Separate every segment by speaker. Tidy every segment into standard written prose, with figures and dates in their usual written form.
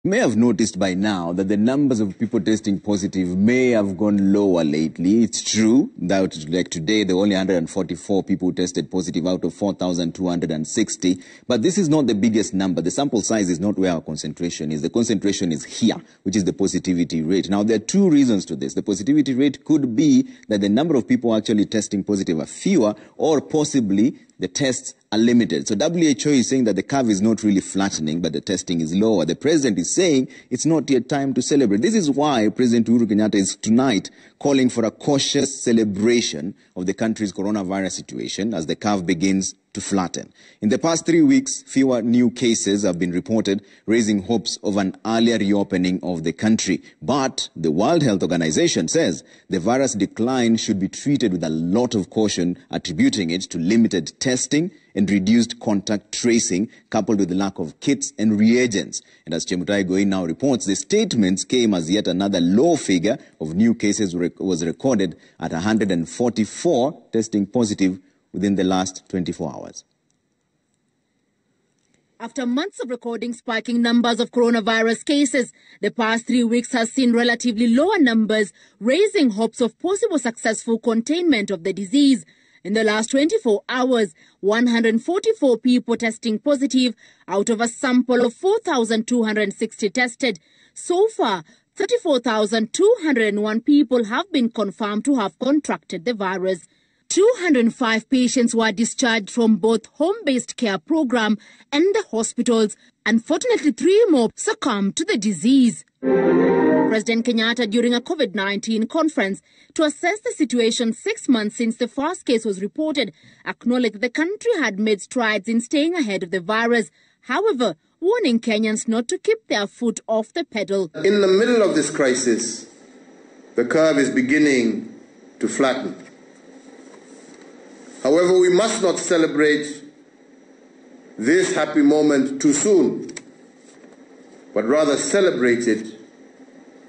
Speaker 1: You may have noticed by now that the numbers of people testing positive may have gone lower lately. It's true that, like today, there were only 144 people who tested positive out of 4,260. But this is not the biggest number. The sample size is not where our concentration is. The concentration is here, which is the positivity rate. Now, there are two reasons to this. The positivity rate could be that the number of people actually testing positive are fewer, or possibly the tests are limited. So WHO is saying that the curve is not really flattening, but the testing is lower. The president is saying it's not yet time to celebrate. This is why President Uhuru Kenyatta is tonight calling for a cautious celebration of the country's coronavirus situation as the curve begins to flatten. In the past 3 weeks, fewer new cases have been reported, raising hopes of an earlier reopening of the country. But the World Health Organization says the virus decline should be treated with a lot of caution, attributing it to limited testing and reduced contact tracing, coupled with the lack of kits and reagents. And as Chemutai Goin now reports, the statements came as yet another low figure of new cases was recorded at 144 testing positive within the last 24 hours.
Speaker 2: After months of recording spiking numbers of coronavirus cases, the past 3 weeks has seen relatively lower numbers, raising hopes of possible successful containment of the disease. In the last 24 hours, 144 people testing positive out of a sample of 4,260 tested. So far, 34,201 people have been confirmed to have contracted the virus. 205 patients were discharged from both home-based care program and the hospitals. Unfortunately, 3 more succumbed to the disease. President Kenyatta, during a COVID-19 conference to assess the situation 6 months since the first case was reported, acknowledged that the country had made strides in staying ahead of the virus. However, warning Kenyans not to keep their foot off the pedal.
Speaker 3: In the middle of this crisis, the curve is beginning to flatten. However, we must not celebrate this happy moment too soon, but rather celebrate it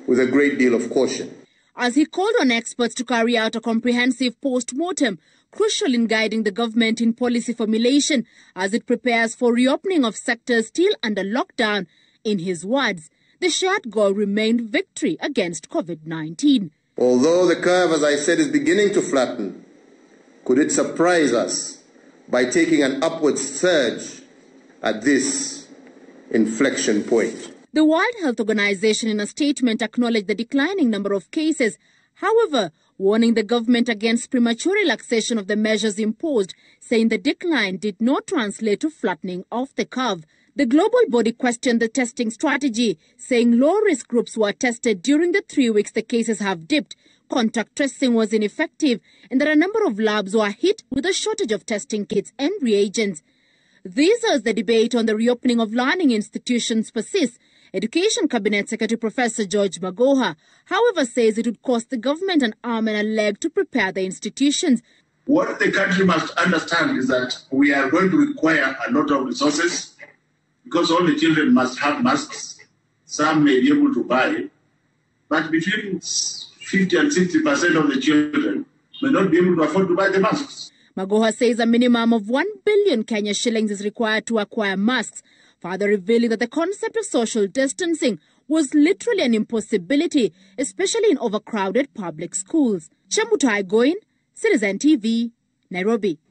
Speaker 3: with a great deal of caution.
Speaker 2: As he called on experts to carry out a comprehensive post-mortem, crucial in guiding the government in policy formulation as it prepares for reopening of sectors still under lockdown. In his words, the shared goal remained victory against COVID-19.
Speaker 3: Although the curve, as I said, is beginning to flatten, could it surprise us by taking an upward surge at this inflection point?
Speaker 2: The World Health Organization in a statement acknowledged the declining number of cases, however, warning the government against premature relaxation of the measures imposed, saying the decline did not translate to flattening of the curve. The global body questioned the testing strategy, saying low-risk groups were tested during the 3 weeks the cases have dipped. Contact tracing was ineffective, and that a number of labs were hit with a shortage of testing kits and reagents. This as the debate on the reopening of learning institutions persists. Education Cabinet Secretary Professor George Magoha, however, says it would cost the government an arm and a leg to prepare the institutions.
Speaker 4: What the country must understand is that we are going to require a lot of resources because all the children must have masks. Some may be able to buy, but between 50 and 60% of the children may not be able to afford to buy the masks.
Speaker 2: Magoha says a minimum of 1 billion Kenya shillings is required to acquire masks, further revealing that the concept of social distancing was literally an impossibility, especially in overcrowded public schools. Chemutai Goin, Citizen TV, Nairobi.